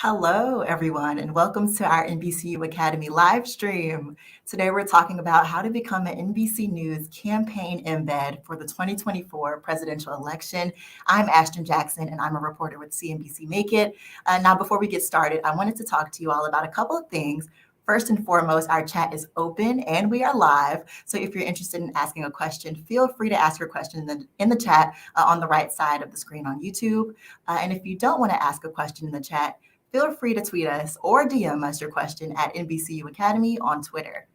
Hello, everyone, and welcome to our NBCU Academy live stream. Today, we're talking about how to become an NBC News campaign embed for the 2024 presidential election. I'm Ashton Jackson, and I'm a reporter with CNBC Make It. Now, before we get started, I wanted to talk to you all about a couple of things. First and foremost, our chat is open and we are live. So if you're interested in asking a question, feel free to ask your question in the chat on the right side of the screen on YouTube. And if you don't want to ask a question in the chat, feel free to tweet us or DM us your question at NBCU Academy on Twitter.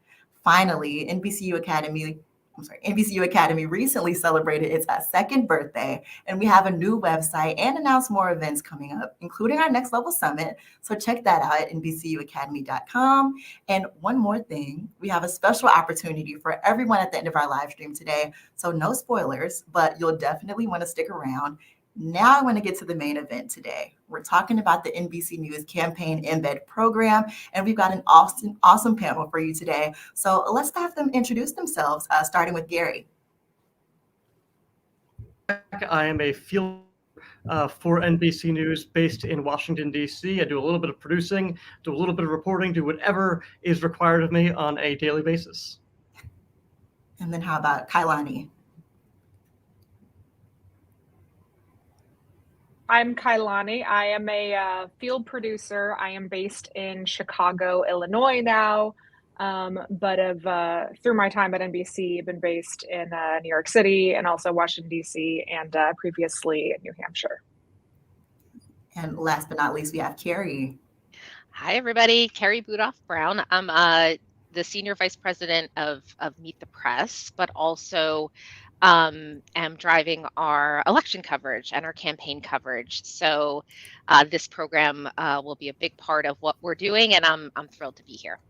Finally, NBCU Academy recently celebrated its second birthday, and we have a new website and announced more events coming up, including our Next Level Summit. So check that out at NBCUacademy.com. And one more thing, we have a special opportunity for everyone at the end of our live stream today. So no spoilers, but you'll definitely want to stick around. Now I want to get to the main event today. We're talking about the NBC News Campaign Embed program, and we've got an awesome panel for you today. So let's have them introduce themselves, starting with Gary. I am a field for NBC News based in Washington, D.C. I do a little bit of producing, do a little bit of reporting, do whatever is required of me on a daily basis. And then how about Kailani? I'm Kailani. I am a field producer. I am based in Chicago, Illinois now, but through my time at NBC, I've been based in New York City and also Washington, D.C., and previously in New Hampshire. And last but not least, we have Carrie. Hi, everybody. Carrie Budoff Brown. I'm the Senior Vice President of Meet the Press, but also am driving our election coverage and our campaign coverage. So this program will be a big part of what we're doing, and I'm thrilled to be here.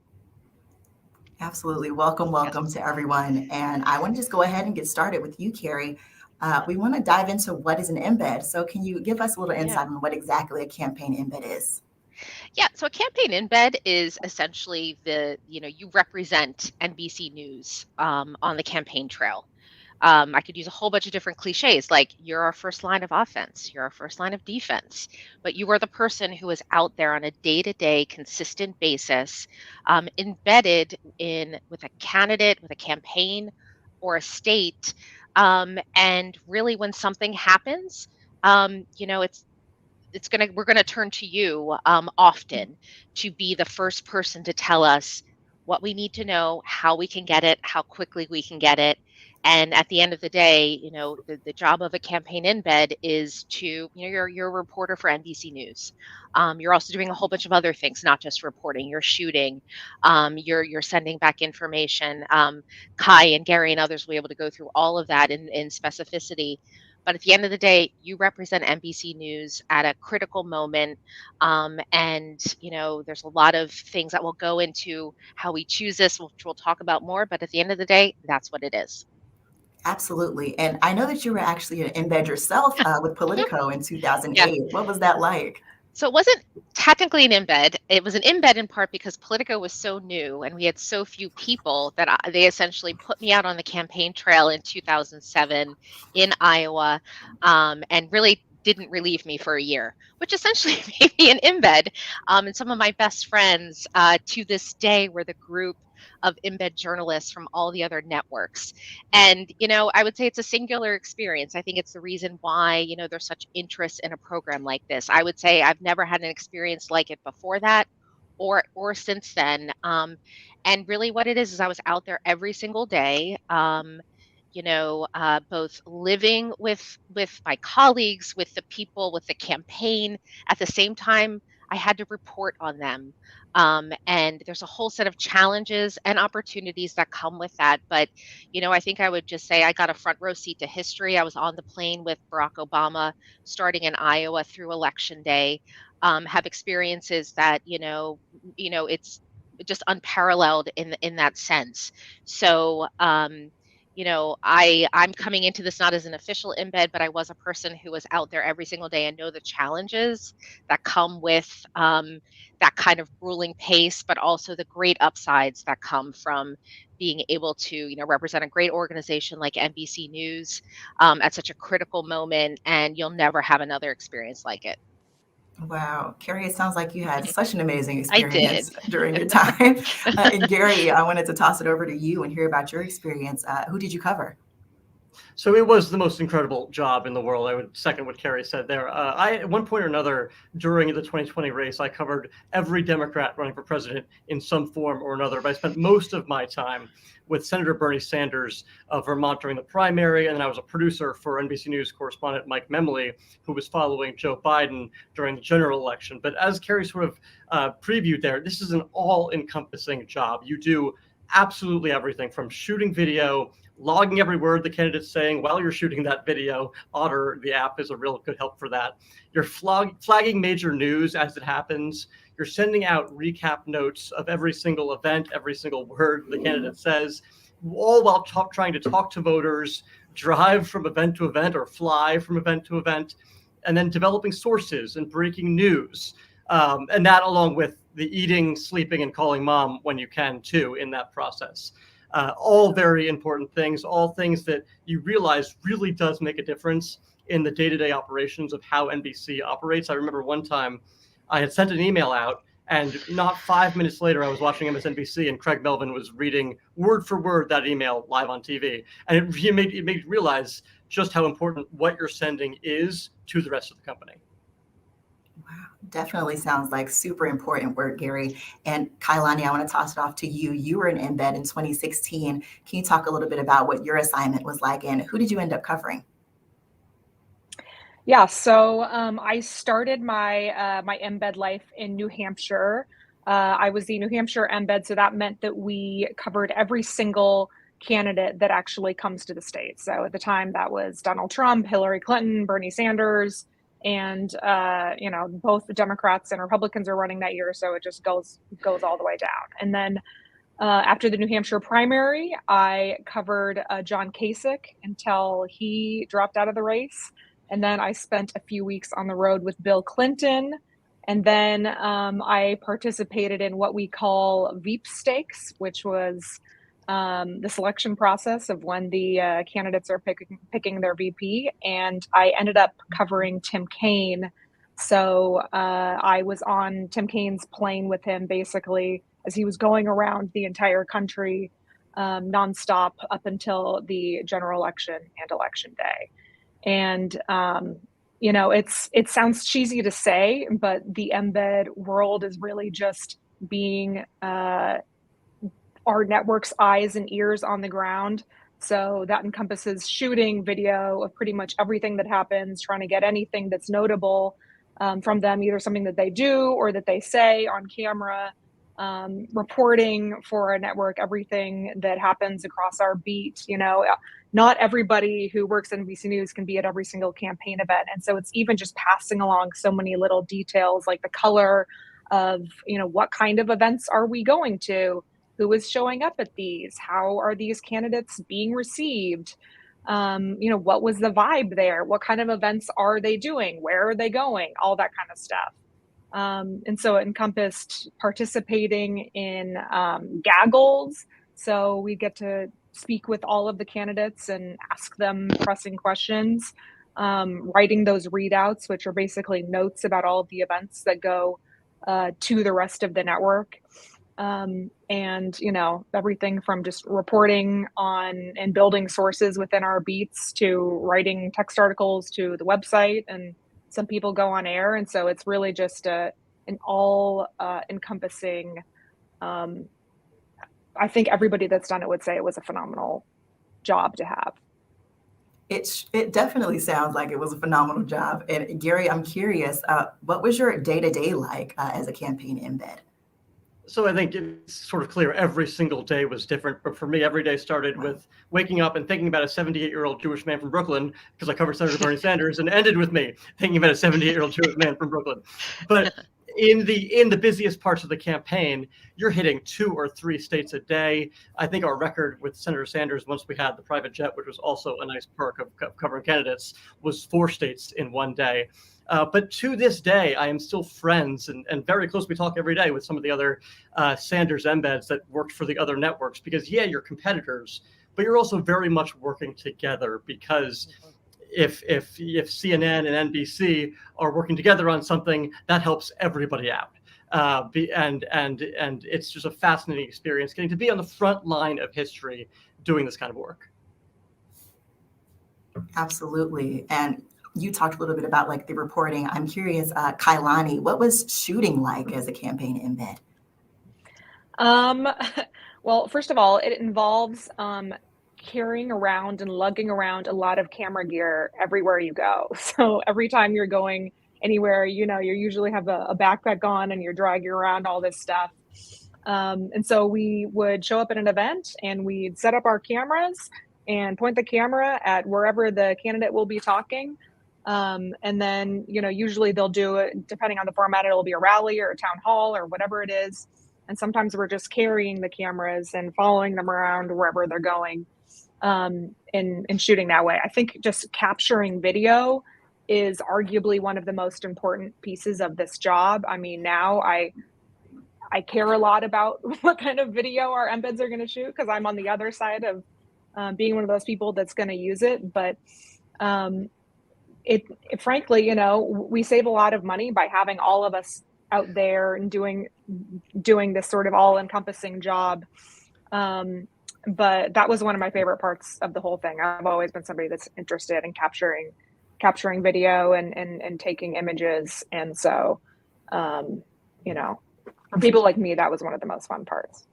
Absolutely. Welcome to everyone. And I want to just go ahead and get started with you, Carrie. We want to dive into what is an embed. So can you give us a little insight on what exactly a campaign embed is? Yeah, so a campaign embed is essentially you represent NBC News on the campaign trail. I could use a whole bunch of different cliches, like you're our first line of offense, you're our first line of defense, but you are the person who is out there on a day-to-day consistent basis, embedded in with a candidate, with a campaign or a state. And really when something happens, we're gonna turn to you often to be the first person to tell us what we need to know, how we can get it, how quickly we can get it. And at the end of the day, the job of a campaign embed is to, you're a reporter for NBC News. You're also doing a whole bunch of other things, not just reporting. You're shooting, you're sending back information. Kai and Gary and others will be able to go through all of that in specificity. But at the end of the day, you represent NBC News at a critical moment. And there's a lot of things that will go into how we choose this, which we'll talk about more. But at the end of the day, that's what it is. Absolutely. And I know that you were actually an embed yourself with Politico in 2008. Yeah. What was that like? So it wasn't technically an embed. It was an embed in part because Politico was so new and we had so few people that they essentially put me out on the campaign trail in 2007 in Iowa, and really didn't relieve me for a year, which essentially made me an embed. And some of my best friends to this day were the group of embed journalists from all the other networks. And, I would say it's a singular experience. I think it's the reason why, there's such interest in a program like this. I would say I've never had an experience like it before that or since then. And really what it is I was out there every single day, both living with my colleagues, with the people, with the campaign. At the same time, I had to report on them. And there's a whole set of challenges and opportunities that come with that. But, I think I would just say I got a front row seat to history. I was on the plane with Barack Obama starting in Iowa through Election Day, have experiences that, it's just unparalleled in that sense. So, I'm coming into this not as an official embed, but I was a person who was out there every single day and know the challenges that come with that kind of grueling pace, but also the great upsides that come from being able to, represent a great organization like NBC News at such a critical moment, and you'll never have another experience like it. Wow. Carrie, it sounds like you had such an amazing I did. experience during your time. And Gary, I wanted to toss it over to you and hear about your experience. Who did you cover? So it was the most incredible job in the world. I would second what Carrie said there. At one point or another during the 2020 race, I covered every Democrat running for president in some form or another. But I spent most of my time with Senator Bernie Sanders of Vermont during the primary. And then I was a producer for NBC News correspondent Mike Memley, who was following Joe Biden during the general election. But as Carrie sort of previewed there, this is an all-encompassing job. You do absolutely everything from shooting video, logging every word the candidate's saying while you're shooting that video. Otter, the app, is a real good help for that. You're flagging major news as it happens. You're sending out recap notes of every single event, every single word the candidate says, all while trying to talk to voters, drive from event to event or fly from event to event, and then developing sources and breaking news. And that along with the eating, sleeping, and calling mom when you can too in that process. All very important things, all things that you realize really does make a difference in the day-to-day operations of how NBC operates. I remember one time I had sent an email out, and not 5 minutes later, I was watching MSNBC, and Craig Melvin was reading word for word that email live on TV. And it made you realize just how important what you're sending is to the rest of the company. Wow, definitely sounds like super important work, Gary. And Kailani, I want to toss it off to you. You were in Embed in 2016. Can you talk a little bit about what your assignment was like and who did you end up covering? Yeah, so I started my my embed life in New Hampshire. I was the New Hampshire embed, so that meant that we covered every single candidate that actually comes to the state. So at the time, that was Donald Trump, Hillary Clinton, Bernie Sanders, and both the Democrats and Republicans are running that year, so it just goes all the way down. And then after the New Hampshire primary, I covered John Kasich until he dropped out of the race. And then I spent a few weeks on the road with Bill Clinton. And then I participated in what we call Veep stakes, which was the selection process of when the candidates are picking their VP. And I ended up covering Tim Kaine. So I was on Tim Kaine's plane with him basically as he was going around the entire country nonstop up until the general election and election day. And, it sounds cheesy to say, but the embed world is really just being our network's eyes and ears on the ground. So that encompasses shooting video of pretty much everything that happens, trying to get anything that's notable from them, either something that they do or that they say on camera, reporting for a network, everything that happens across our beat. Not everybody who works at NBC News can be at every single campaign event. And so it's even just passing along so many little details like the color of, what kind of events are we going to? Who is showing up at these? How are these candidates being received? What was the vibe there? What kind of events are they doing? Where are they going? All that kind of stuff. And so it encompassed participating in gaggles. So we get to speak with all of the candidates and ask them pressing questions, writing those readouts, which are basically notes about all of the events that go to the rest of the network. And, everything from just reporting on and building sources within our beats to writing text articles to the website, and some people go on air. And so it's really just an all encompassing, I think everybody that's done it would say it was a phenomenal job to have. It definitely sounds like it was a phenomenal job. And Gary, I'm curious, what was your day-to-day like as a campaign embed? So I think it's sort of clear every single day was different. But for me, every day started with waking up and thinking about a 78-year-old Jewish man from Brooklyn, because I covered Senator Bernie Sanders, and ended with me thinking about a 78-year-old Jewish man from Brooklyn. But in the busiest parts of the campaign, you're hitting 2 or 3 states a day. I think our record with Senator Sanders, once we had the private jet, which was also a nice perk of covering candidates, was 4 states in one day. But to this day, I am still friends and very close. We talk every day with some of the other Sanders embeds that worked for the other networks, because, yeah, you're competitors, but you're also very much working together, because if CNN and NBC are working together on something, that helps everybody out. And it's just a fascinating experience getting to be on the front line of history doing this kind of work. Absolutely. And you talked a little bit about like the reporting. I'm curious, Kailani, what was shooting like as a campaign embed? Well, first of all, it involves carrying around and lugging around a lot of camera gear everywhere you go. So every time you're going anywhere, you usually have a backpack on and you're dragging around all this stuff. And so we would show up at an event and we'd set up our cameras and point the camera at wherever the candidate will be talking. And then, usually they'll do it, depending on the format, it'll be a rally or a town hall or whatever it is. And sometimes we're just carrying the cameras and following them around wherever they're going, and shooting that way. I think just capturing video is arguably one of the most important pieces of this job. I mean, now I care a lot about what kind of video our embeds are going to shoot because I'm on the other side of being one of those people that's going to use it. But it frankly, we save a lot of money by having all of us out there and doing this sort of all-encompassing job. But that was one of my favorite parts of the whole thing. I've always been somebody that's interested in capturing video and taking images. And so, for people like me, that was one of the most fun parts.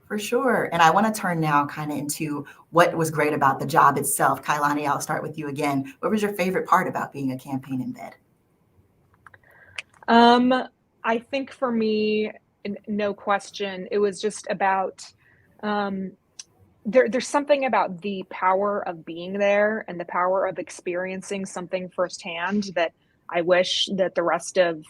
For sure. And I want to turn now kind of into what was great about the job itself. Kailani, I'll start with you again. What was your favorite part about being a campaign embed? I think for me, no question, it was just about, there's something about the power of being there and the power of experiencing something firsthand that I wish that the rest of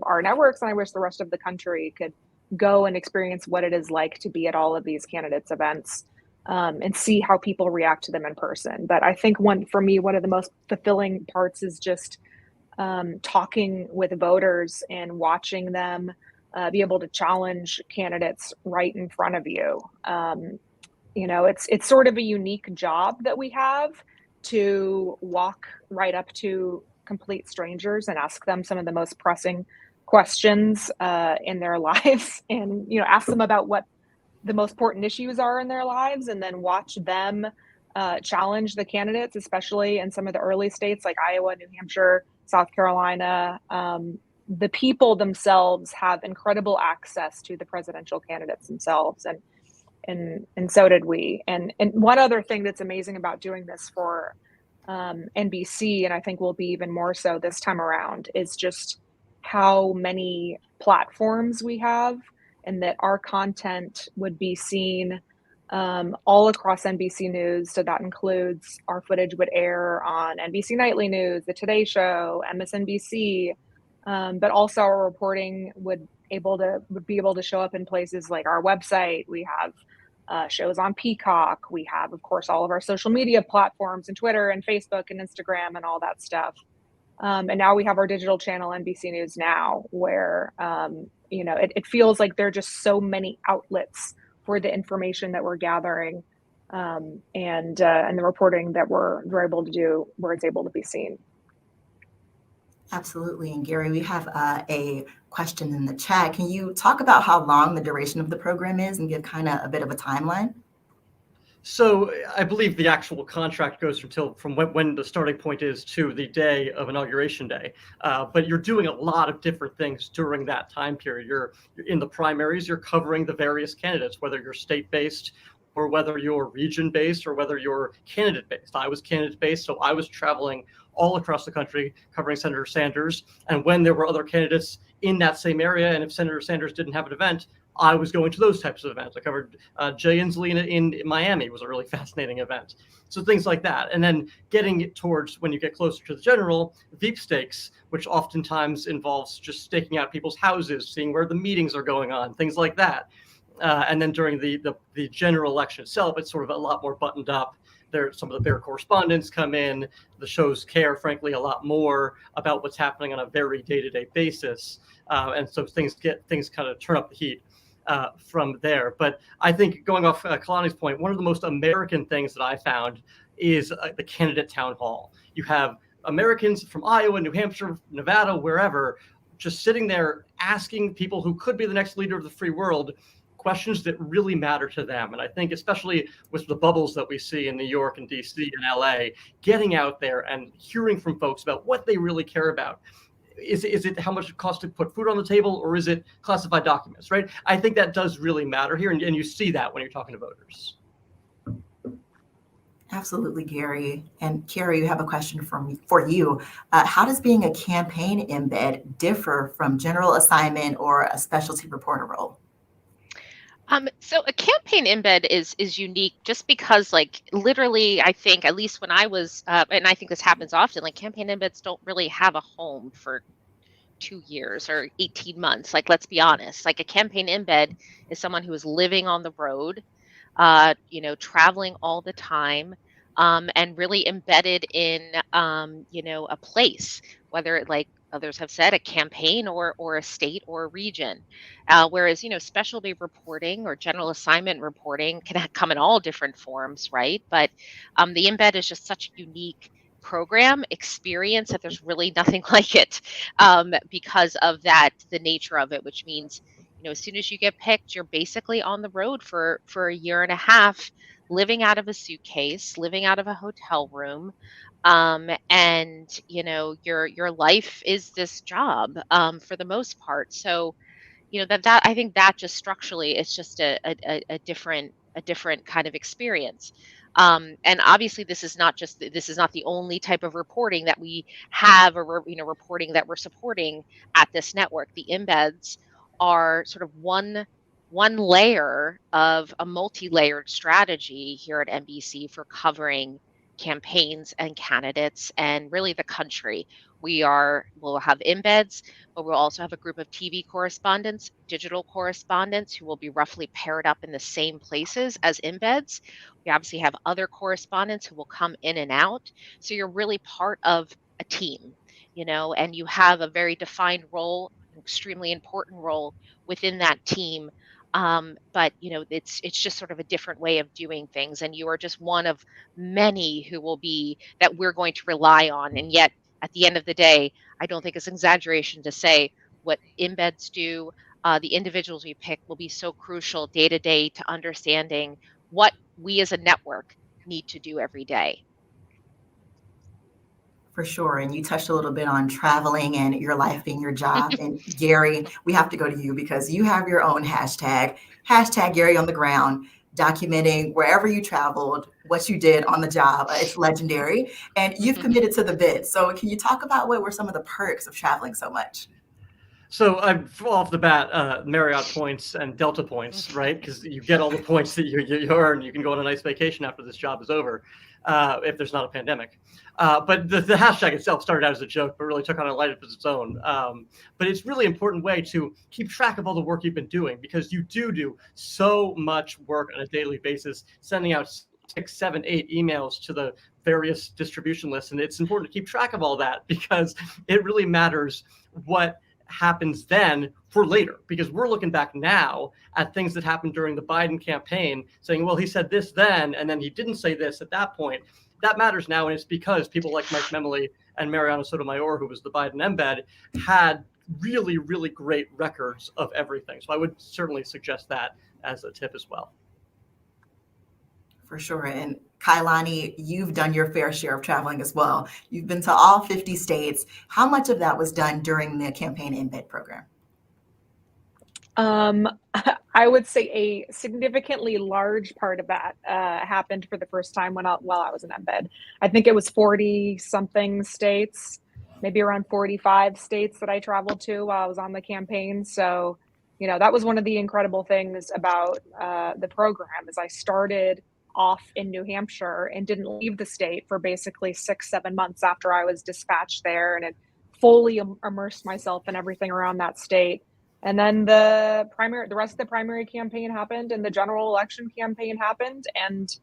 our networks and I wish the rest of the country could go and experience what it is like to be at all of these candidates events, and see how people react to them in person. But I think one of the most fulfilling parts is just talking with voters and watching them be able to challenge candidates right in front of you. It's sort of a unique job that we have to walk right up to complete strangers and ask them some of the most pressing questions in their lives, and ask them about what the most important issues are in their lives, and then watch them challenge the candidates, especially in some of the early states like Iowa, New Hampshire, South Carolina. The people themselves have incredible access to the presidential candidates themselves, and so did we. And one other thing that's amazing about doing this for NBC, and I think will be even more so this time around, is just how many platforms we have, and that our content would be seen all across NBC News. So that includes our footage would air on NBC Nightly News, The Today Show, MSNBC, but also our reporting would be able to show up in places like our website. We have shows on Peacock. We have, of course, all of our social media platforms and Twitter and Facebook and Instagram and all that stuff. And now we have our digital channel, NBC News Now, where it feels like there are just so many outlets for the information that we're gathering, and the reporting that we're able to do, where it's able to be seen. Absolutely. And Gary, we have a question in the chat. Can you talk about how long the duration of the program is and give kind of a bit of a timeline? So I believe the actual contract goes from when the starting point is to the day of Inauguration Day. But you're doing a lot of different things during that time period. You're in the primaries, you're covering the various candidates, whether you're state-based or whether you're region-based or whether you're candidate-based. I was candidate-based, so I was traveling all across the country covering Senator Sanders. And when there were other candidates in that same area, and if Senator Sanders didn't have an event, I was going to those types of events. I covered Jay Inslee in Miami. It was a really fascinating event. So things like that. And then getting it towards when you get closer to the general, Veep stakes, which oftentimes involves just staking out people's houses, seeing where the meetings are going on, things like that. And then during the general election itself, it's sort of a lot more buttoned up. Some of the bear correspondents come in. The shows care, frankly, a lot more about what's happening on a very day-to-day basis. And so things kind of turn up the heat. from there. But I think going off Kailani's point, one of the most American things that I found is the candidate town hall. You have Americans from Iowa, New Hampshire, Nevada, wherever, just sitting there asking people who could be the next leader of the free world questions that really matter to them. And I think especially with the bubbles that we see in New York and DC and LA, getting out there and hearing from folks about what they really care about. Is it how much it costs to put food on the table, or is it classified documents, right? I think that does really matter here. And you see that when you're talking to voters. Absolutely, Gary. And Carrie, you have a question for you. How does being a campaign embed differ from general assignment or a specialty reporter role? So a campaign embed is unique just because, like, literally, I think, at least when I was, and I think this happens often, like, campaign embeds don't really have a home for 2 years or 18 months. Like, let's be honest, like, a campaign embed is someone who is living on the road, traveling all the time, and really embedded in, a place, whether it, like others have said, a campaign or a state or a region. Whereas, specialty reporting or general assignment reporting can come in all different forms, right? But the embed is just such a unique program experience that there's really nothing like it, because of that, the nature of it, which means, as soon as you get picked, you're basically on the road for a year and a half, living out of a suitcase, living out of a hotel room. And your life is this job, for the most part. So, that I think that just structurally, it's just a different kind of experience. And obviously this is not the only type of reporting that we have, or reporting that we're supporting at this network. The embeds are sort of one layer of a multi-layered strategy here at NBC for covering campaigns and candidates and really the country. We'll have embeds, but we'll also have a group of TV correspondents, digital correspondents who will be roughly paired up in the same places as embeds. We obviously have other correspondents who will come in and out. So you're really part of a team, and you have a very defined role, an extremely important role within that team. But it's just sort of a different way of doing things, and you are just one of many that we're going to rely on. And yet, at the end of the day, I don't think it's an exaggeration to say what embeds do. The individuals we pick will be so crucial day to day to understanding what we as a network need to do every day. For sure. And you touched a little bit on traveling and your life being your job. And Gary, we have to go to you because you have your own hashtag Gary on the ground, documenting wherever you traveled, what you did on the job. It's legendary. And you've committed to the bid. So can you talk about what were some of the perks of traveling so much? So I'm off the bat, Marriott points and Delta points, right? Because you get all the points that you earn. You can go on a nice vacation after this job is over, if there's not a pandemic. But the hashtag itself started out as a joke, but really took on a life of its own. But it's really important way to keep track of all the work you've been doing, because you do so much work on a daily basis, sending out 6, 7, 8 emails to the various distribution lists. And it's important to keep track of all that, because it really matters what happens then for later, because we're looking back now at things that happened during the Biden campaign saying, well, he said this then, and then he didn't say this at that point. That matters now, and it's because people like Mike Memoli and Mariana Sotomayor, who was the Biden embed, had really, really great records of everything. So I would certainly suggest that as a tip as well. For sure. And Kailani, you've done your fair share of traveling as well. You've been to all 50 states. How much of that was done during the campaign embed program? I would say a significantly large part of that happened for the first time while I was in embed. I think it was 40 something states, maybe around 45 states that I traveled to while I was on the campaign. So, that was one of the incredible things about the program is I started off in New Hampshire and didn't leave the state for basically 6-7 months after I was dispatched there, and it fully immersed myself in everything around that state. And then the rest of the primary campaign happened, and the general election campaign happened. And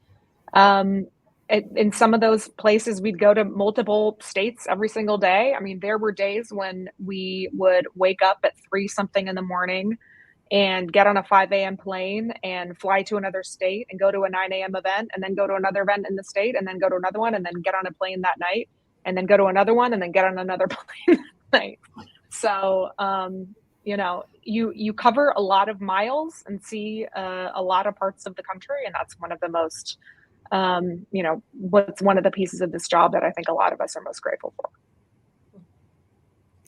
in some of those places, we'd go to multiple states every single day. I mean, there were days when we would wake up at 3 something in the morning, and get on a 5 a.m. plane and fly to another state and go to a 9 a.m. event and then go to another event in the state and then go to another one and then get on a plane that night and then go to another one and then get on another plane that night. So, you know, you cover a lot of miles and see a lot of parts of the country. And that's one of the most, you know, what's one of the pieces of this job that I think a lot of us are most grateful for.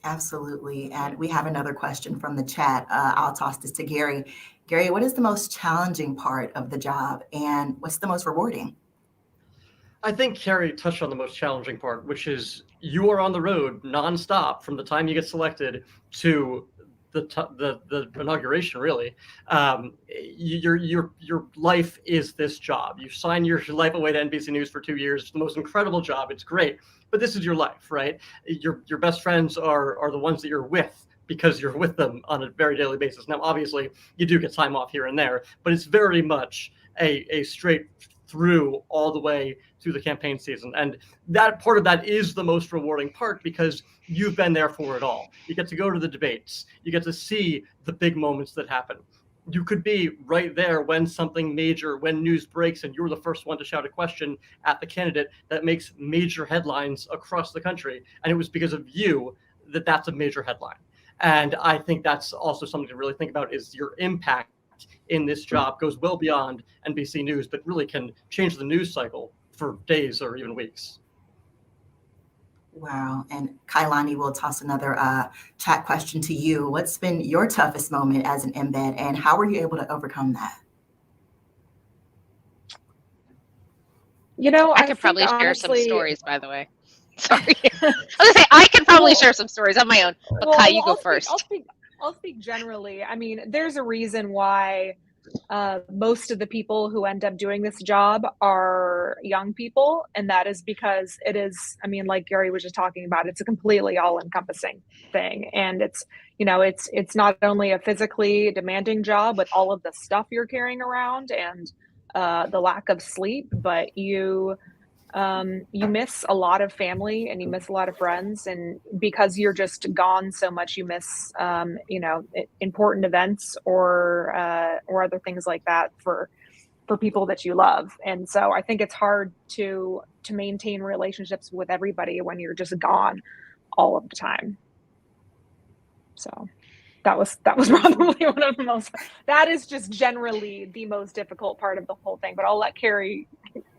Absolutely. And we have another question from the chat. I'll toss this to Gary. Gary, what is the most challenging part of the job and what's the most rewarding? I think Carrie touched on the most challenging part, which is you are on the road nonstop from the time you get selected to the inauguration. Really, your life is this job. You sign your life away to NBC News for 2 years. It's the most incredible job. It's great, but this is your life, right? Your best friends are the ones that you're with because you're with them on a very daily basis. Now, obviously, you do get time off here and there, but it's very much a straight through all the way through the campaign season. And that part of that is the most rewarding part because you've been there for it all. You get to go to the debates. You get to see the big moments that happen. You could be right there when something major, when news breaks and you're the first one to shout a question at the candidate that makes major headlines across the country. And it was because of you that that's a major headline. And I think that's also something to really think about is your impact in this job goes well beyond NBC News, but really can change the news cycle for days or even weeks. Wow. And Kailani, will toss another chat question to you. What's been your toughest moment as an embed and how were you able to overcome that? You know, I could probably share some stories, by the way. Sorry. I was gonna say I could probably share some stories on my own, but Kai, you go first. I'll speak generally. I mean, there's a reason why most of the people who end up doing this job are young people. And that is because it is, I mean, like Gary was just talking about, it's a completely all-encompassing thing. And it's, you know, it's not only a physically demanding job with all of the stuff you're carrying around and the lack of sleep, but you miss a lot of family and you miss a lot of friends, and because you're just gone so much, you miss you know, important events or other things like that for people that you love. And so I think it's hard to maintain relationships with everybody when you're just gone all of the time. So that was probably one of the most, that is just generally the most difficult part of the whole thing, but I'll let Carrie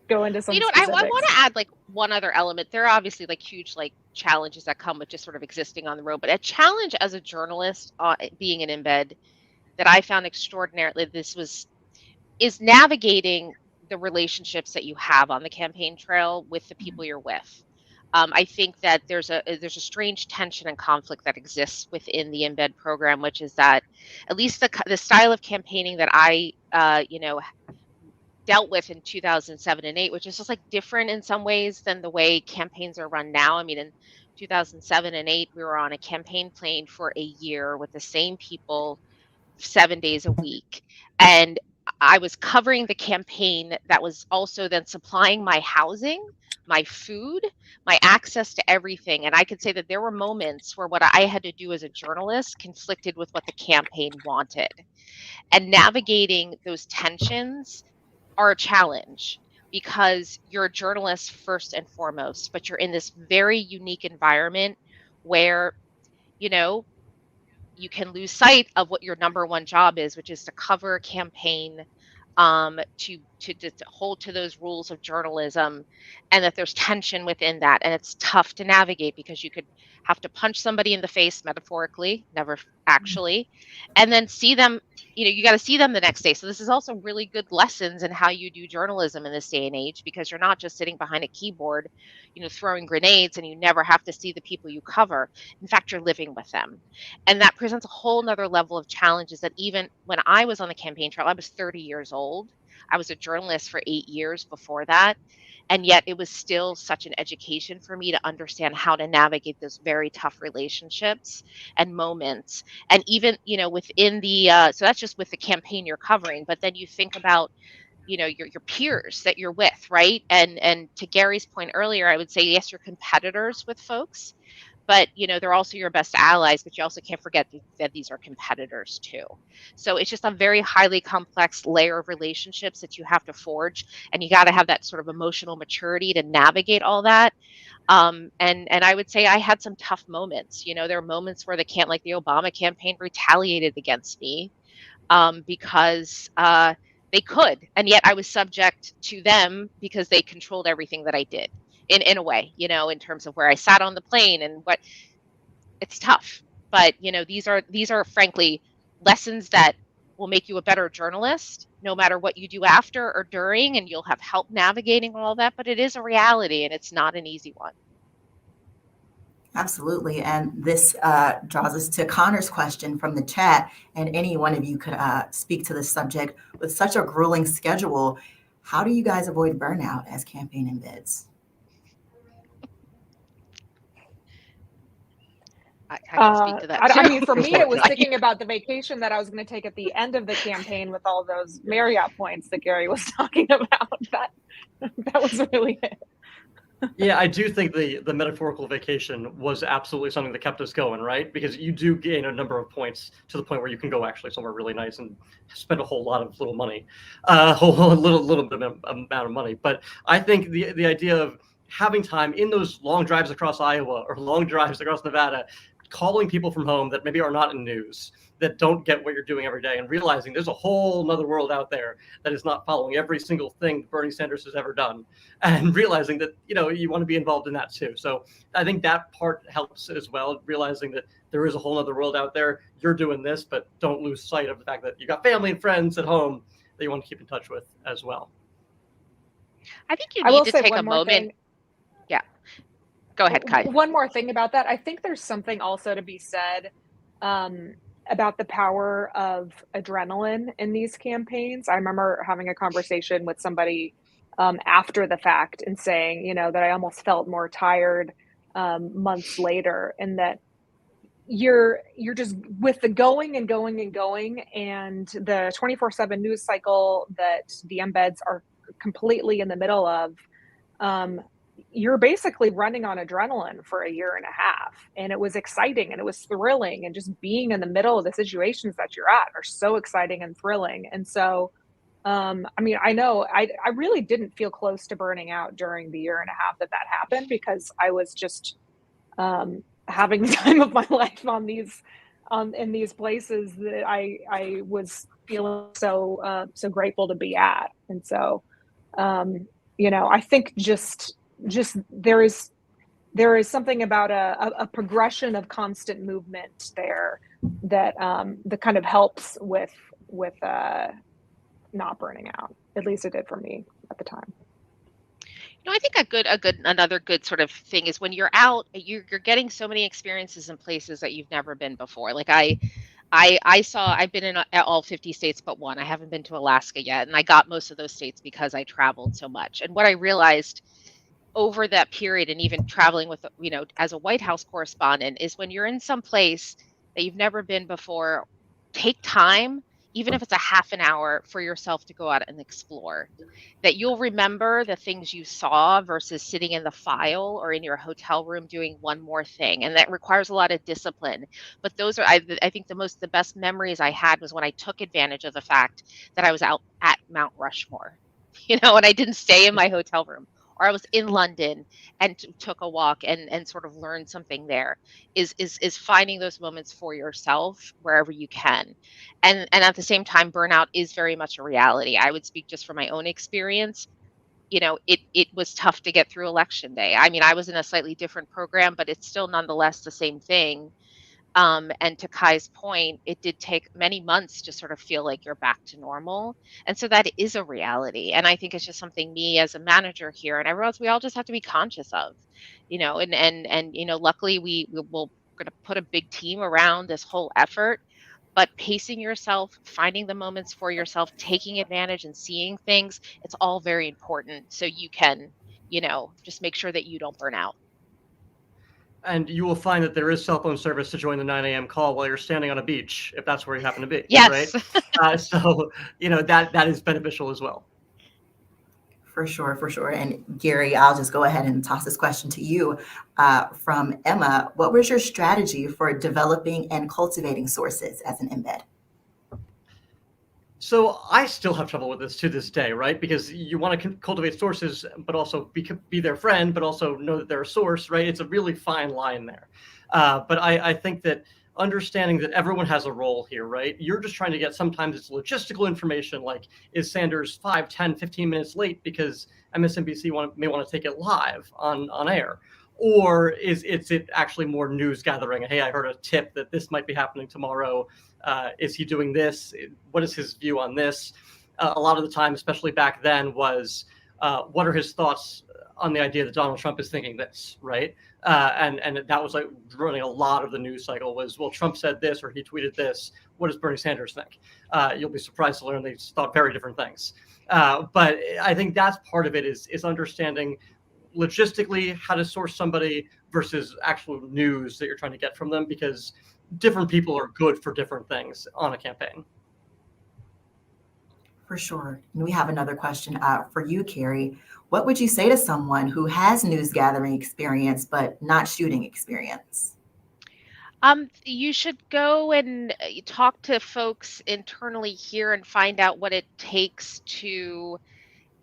go into some specifics. I want to add like one other element. There are obviously like huge like challenges that come with just sort of existing on the road, but a challenge as a journalist being an embed that I found extraordinarily is navigating the relationships that you have on the campaign trail with the people you're with. I think that there's a strange tension and conflict that exists within the embed program, which is that at least the style of campaigning that I you know, dealt with in 2007 and 8, which is just like different in some ways than the way campaigns are run now. I mean, in 2007 and 8, we were on a campaign plane for a year with the same people 7 days a week. And I was covering the campaign that was also then supplying my housing, my food, my access to everything. And I could say that there were moments where what I had to do as a journalist conflicted with what the campaign wanted. And navigating those tensions are a challenge because you're a journalist first and foremost, but you're in this very unique environment where, you know, you can lose sight of what your number one job is, which is to cover a campaign, to hold to those rules of journalism, and that there's tension within that. And it's tough to navigate because you could have to punch somebody in the face metaphorically, never actually, and then see them, you know, you got to see them the next day. So this is also really good lessons in how you do journalism in this day and age, because you're not just sitting behind a keyboard, you know, throwing grenades, and you never have to see the people you cover. In fact, you're living with them. And that presents a whole nother level of challenges that even when I was on the campaign trail, I was 30 years old. I was a journalist for 8 years before that. And yet it was still such an education for me to understand how to navigate those very tough relationships and moments. And even, you know, within the, so that's just with the campaign you're covering, but then you think about, you know, your peers that you're with, right? And to Gary's point earlier, I would say, yes, you're competitors with folks, but they're also your best allies, but you also can't forget that these are competitors too. So it's just a very highly complex layer of relationships that you have to forge, and you got to have that sort of emotional maturity to navigate all that. And I would say I had some tough moments. There are moments where the Obama campaign retaliated against me because they could, and yet I was subject to them because they controlled everything that I did in a way, in terms of where I sat on the plane and what. It's tough, but these are frankly lessons that will make you a better journalist, no matter what you do after or during, and you'll have help navigating all that. But it is a reality, and it's not an easy one. Absolutely. And this draws us to Connor's question from the chat. And any one of you could speak to this subject. With such a grueling schedule, how do you guys avoid burnout as campaign embeds? I can speak to that too. I mean, for me, it was thinking about the vacation that I was going to take at the end of the campaign with all those Marriott points that Gary was talking about. That was really it. Yeah, I do think the metaphorical vacation was absolutely something that kept us going, right? Because you do gain a number of points to the point where you can go actually somewhere really nice and spend a whole lot of little money, little bit of amount of money. But I think the idea of having time in those long drives across Iowa or long drives across Nevada, calling people from home that maybe are not in news, that don't get what you're doing every day, and realizing there's a whole nother world out there that is not following every single thing Bernie Sanders has ever done, and realizing that you want to be involved in that too. So I think that part helps as well, realizing that there is a whole other world out there. You're doing this, but don't lose sight of the fact that you got family and friends at home that you want to keep in touch with as well. I think you need to take a moment. Yeah, go ahead, Kai. One more thing about that. I think there's something also to be said about the power of adrenaline in these campaigns. I remember having a conversation with somebody after the fact and saying, that I almost felt more tired months later, and that you're just with the going and going and going, and the 24/7 news cycle that the embeds are completely in the middle of. You're basically running on adrenaline for a year and a half, and it was exciting and it was thrilling, and just being in the middle of the situations that you're at are so exciting and thrilling. And so, I mean, I know I really didn't feel close to burning out during the year and a half that happened, because I was just having the time of my life in these places that I was feeling so grateful to be at. And so, I think just there is something about a progression of constant movement there that kind of helps with not burning out. At least it did for me at the time. I think another good sort of thing is when you're out, you're getting so many experiences in places that you've never been before. Like I've been in all 50 states but one. I haven't been to Alaska yet, and I got most of those states because I traveled so much. And what I realized over that period, and even traveling with, as a White House correspondent, is when you're in some place that you've never been before, take time, even if it's a half an hour, for yourself to go out and explore. That you'll remember the things you saw versus sitting in the file or in your hotel room doing one more thing. And that requires a lot of discipline. But those are, I think the best memories I had was when I took advantage of the fact that I was out at Mount Rushmore, and I didn't stay in my hotel room. Or I was in London and took a walk and sort of learned something there. Is finding those moments for yourself wherever you can. And at the same time, burnout is very much a reality. I would speak just from my own experience. It was tough to get through Election Day. I mean, I was in a slightly different program, but it's still nonetheless the same thing. And to Kai's point, it did take many months to sort of feel like you're back to normal. And so that is a reality. And I think it's just something me as a manager here and everyone else, we all just have to be conscious of, and luckily we're going to put a big team around this whole effort, but pacing yourself, finding the moments for yourself, taking advantage and seeing things, it's all very important. So you can, just make sure that you don't burn out. And you will find that there is cell phone service to join the 9 a.m. call while you're standing on a beach, if that's where you happen to be. Yes. Right. So, that is beneficial as well. For sure, for sure. And Gary, I'll just go ahead and toss this question to you from Emma. What was your strategy for developing and cultivating sources as an embed? So I still have trouble with this to this day, right? Because you want to cultivate sources, but also be their friend, but also know that they're a source, right? It's a really fine line there. But I think that understanding that everyone has a role here, right? You're just trying to get, sometimes it's logistical information, like is Sanders 5, 10, 15 minutes late because MSNBC may want to take it live on air? Or is it actually more news gathering? Hey, I heard a tip that this might be happening tomorrow. Is he doing this? What is his view on this? A lot of the time, especially back then, was what are his thoughts on the idea that Donald Trump is thinking this, right? And that was like running a lot of the news cycle was, well, Trump said this or he tweeted this. What does Bernie Sanders think? You'll be surprised to learn they thought very different things. But I think that's part of it is understanding logistically how to source somebody versus actual news that you're trying to get from them, because different people are good for different things on a campaign. For sure. And we have another question for you, Carrie. What would you say to someone who has news gathering experience but not shooting experience? You should go and talk to folks internally here and find out what it takes to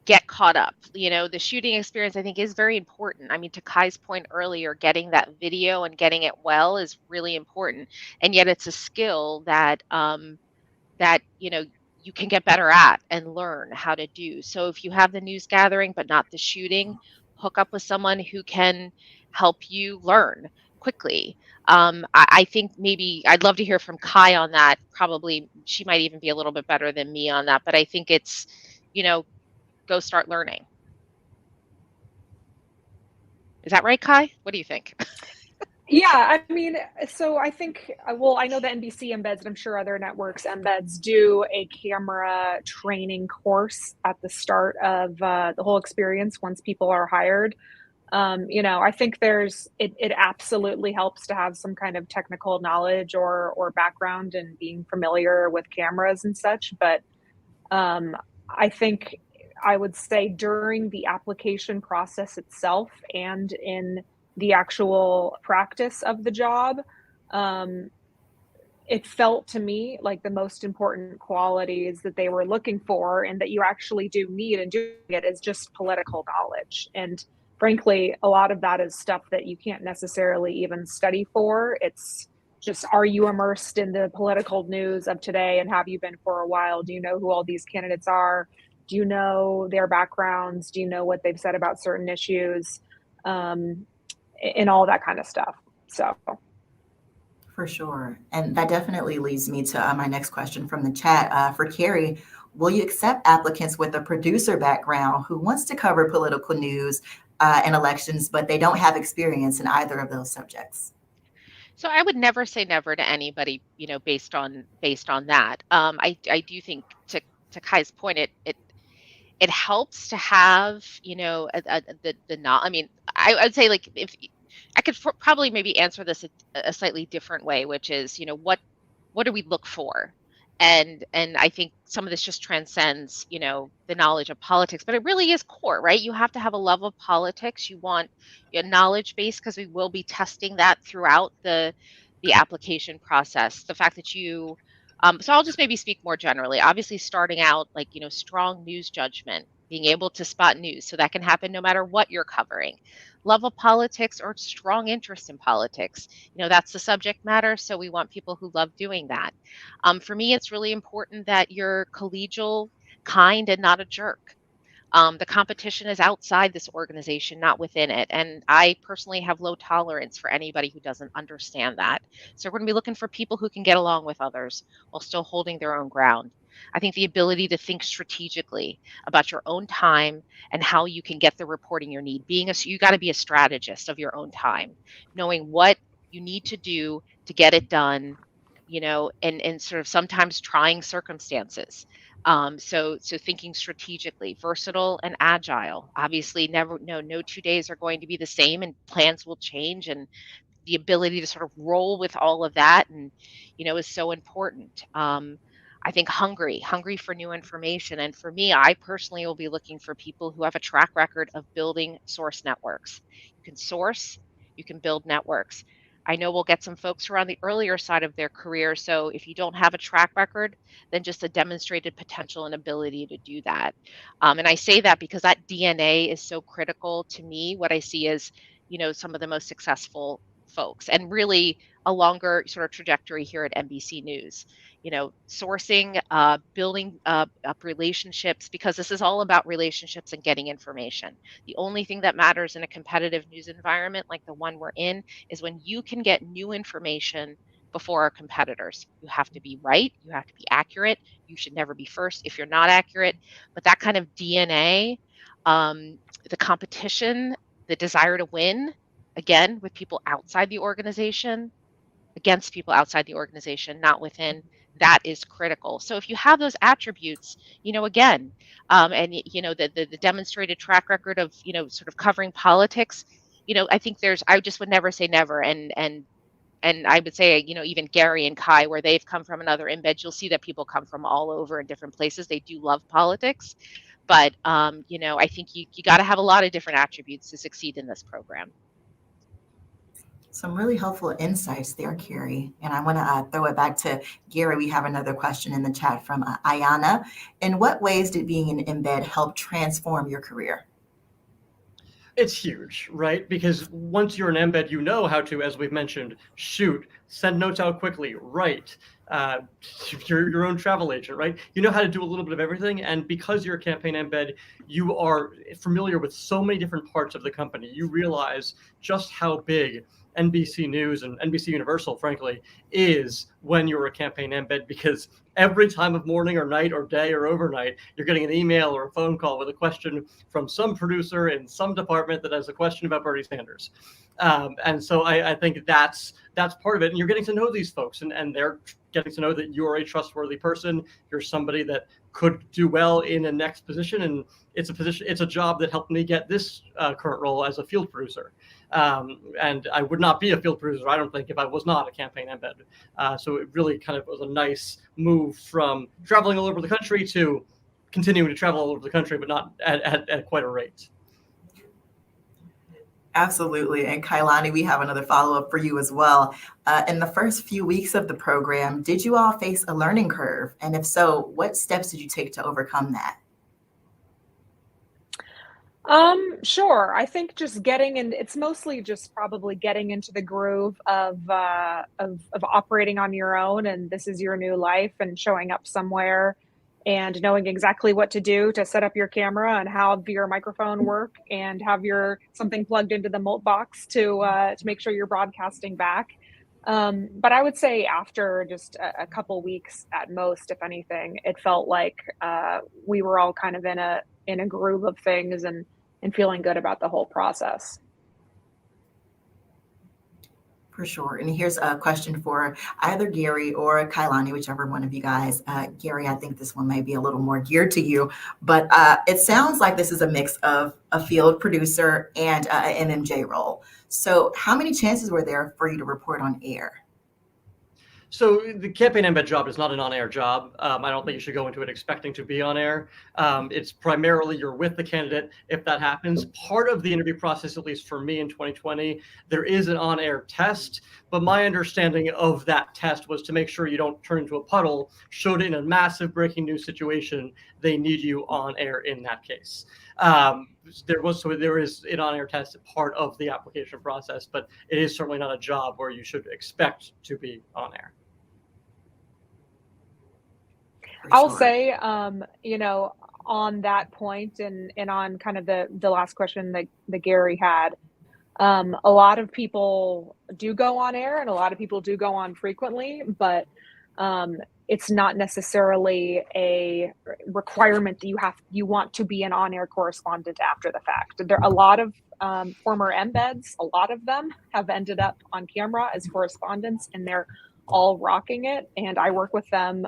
get caught up. The shooting experience I think is very important. I mean, to Kai's point earlier, getting that video and getting it well is really important. And yet it's a skill that you can get better at and learn how to do. So if you have the news gathering but not the shooting, hook up with someone who can help you learn quickly. I think maybe I'd love to hear from Kai on that. Probably she might even be a little bit better than me on that, but I think it's, go start learning. Is that right, Kai? What do you think? Yeah, I mean, so I think, well, I know the NBC embeds, and I'm sure other networks embeds do a camera training course at the start of the whole experience once people are hired. I think it absolutely helps to have some kind of technical knowledge or background and being familiar with cameras and such. But I think I would say during the application process itself and in the actual practice of the job, it felt to me like the most important qualities that they were looking for and that you actually do need in doing it is just political knowledge. And frankly, a lot of that is stuff that you can't necessarily even study for. It's just, are you immersed in the political news of today, and have you been for a while? Do you know who all these candidates are? Do you know their backgrounds? Do you know what they've said about certain issues? And all that kind of stuff. So. For sure. And that definitely leads me to my next question from the chat. For Carrie, will you accept applicants with a producer background who wants to cover political news and elections, but they don't have experience in either of those subjects? So I would never say never to anybody, based on that. I do think to Kai's point, it helps to have, I mean, I would say, like, if I could probably maybe answer this a slightly different way, which is, what do we look for? And I think some of this just transcends, the knowledge of politics, but it really is core, right? You have to have a love of politics. You want a knowledge base, because we will be testing that throughout the application process. The fact that you so I'll just maybe speak more generally. Obviously, starting out, like, strong news judgment, being able to spot news. So that can happen no matter what you're covering. Love of politics or strong interest in politics. That's the subject matter. So we want people who love doing that. For me, it's really important that you're collegial, kind, and not a jerk. The competition is outside this organization, not within it. And I personally have low tolerance for anybody who doesn't understand that. So we're going to be looking for people who can get along with others while still holding their own ground. I think the ability to think strategically about your own time and how you can get the reporting you need. You got to be a strategist of your own time, knowing what you need to do to get it done, and sort of sometimes trying circumstances. So thinking strategically, versatile and agile. Obviously, no 2 days are going to be the same, and plans will change. And the ability to sort of roll with all of that, and is so important. I think hungry for new information. And for me, I personally will be looking for people who have a track record of building source networks. You can source, you can build networks. I know we'll get some folks who are on the earlier side of their career. So if you don't have a track record, then just a demonstrated potential and ability to do that. And I say that because that DNA is so critical to me. What I see is, some of the most successful folks, and really a longer sort of trajectory here at NBC News. Sourcing, building up relationships, because this is all about relationships and getting information. The only thing that matters in a competitive news environment like the one we're in is when you can get new information before our competitors. You have to be right. You have to be accurate. You should never be first if you're not accurate. But that kind of DNA, the competition, the desire to win, again, with people outside the organization, against people outside the organization, not within, that is critical. So if you have those attributes, again, and the demonstrated track record of, sort of covering politics, I think I just would never say never. And I would say, even Gary and Kai, where they've come from, another embed, you'll see that people come from all over in different places. They do love politics. But, I think you got to have a lot of different attributes to succeed in this program. Some really helpful insights there, Carrie. And I want to throw it back to Gary. We have another question in the chat from Ayana. In what ways did being an embed help transform your career? It's huge, right? Because once you're an embed, you know how to, as we've mentioned, shoot, send notes out quickly, write, you're your own travel agent, right? You know how to do a little bit of everything. And because you're a campaign embed, you are familiar with so many different parts of the company. You realize just how big NBC News and NBC Universal, frankly, is when you're a campaign embed, because every time of morning or night or day or overnight, you're getting an email or a phone call with a question from some producer in some department that has a question about Bernie Sanders. And so I think that's part of it. And you're getting to know these folks, and they're getting to know that you're a trustworthy person. You're somebody that could do well in a next position. And it's a job that helped me get this current role as a field producer. And I would not be a field producer, I don't think, if I was not a campaign embed. So it really kind of was a nice move from traveling all over the country to continuing to travel all over the country, but not at quite a rate. Absolutely. And Kailani, we have another follow-up for you as well. In the first few weeks of the program, did you all face a learning curve? And if so, what steps did you take to overcome that? Sure. I think just getting in, it's mostly just probably getting into the groove of operating on your own, and this is your new life, and showing up somewhere and knowing exactly what to do to set up your camera and how your microphone work, and have something plugged into the mult box to make sure you're broadcasting back. But I would say after just a couple weeks at most, if anything, it felt like we were all kind of in a groove of things and feeling good about the whole process. For sure. And here's a question for either Gary or Kailani, whichever one of you guys. Gary, I think this one may be a little more geared to you, but it sounds like this is a mix of a field producer and an MMJ role. So how many chances were there for you to report on air? So the campaign embed job is not an on-air job. I don't think you should go into it expecting to be on air. It's primarily you're with the candidate if that happens. Part of the interview process, at least for me in 2020, there is an on-air test. But my understanding of that test was to make sure you don't turn into a puddle. Should in a massive breaking news situation, they need you on air in that case. There is an on-air test part of the application process, but it is certainly not a job where you should expect to be on air. I'll say, on that point and on kind of the last question that Gary had, a lot of people do go on air and a lot of people do go on frequently, but it's not necessarily a requirement that you want to be an on-air correspondent after the fact. There are a lot of former embeds, a lot of them have ended up on camera as correspondents, and they're all rocking it, and I work with them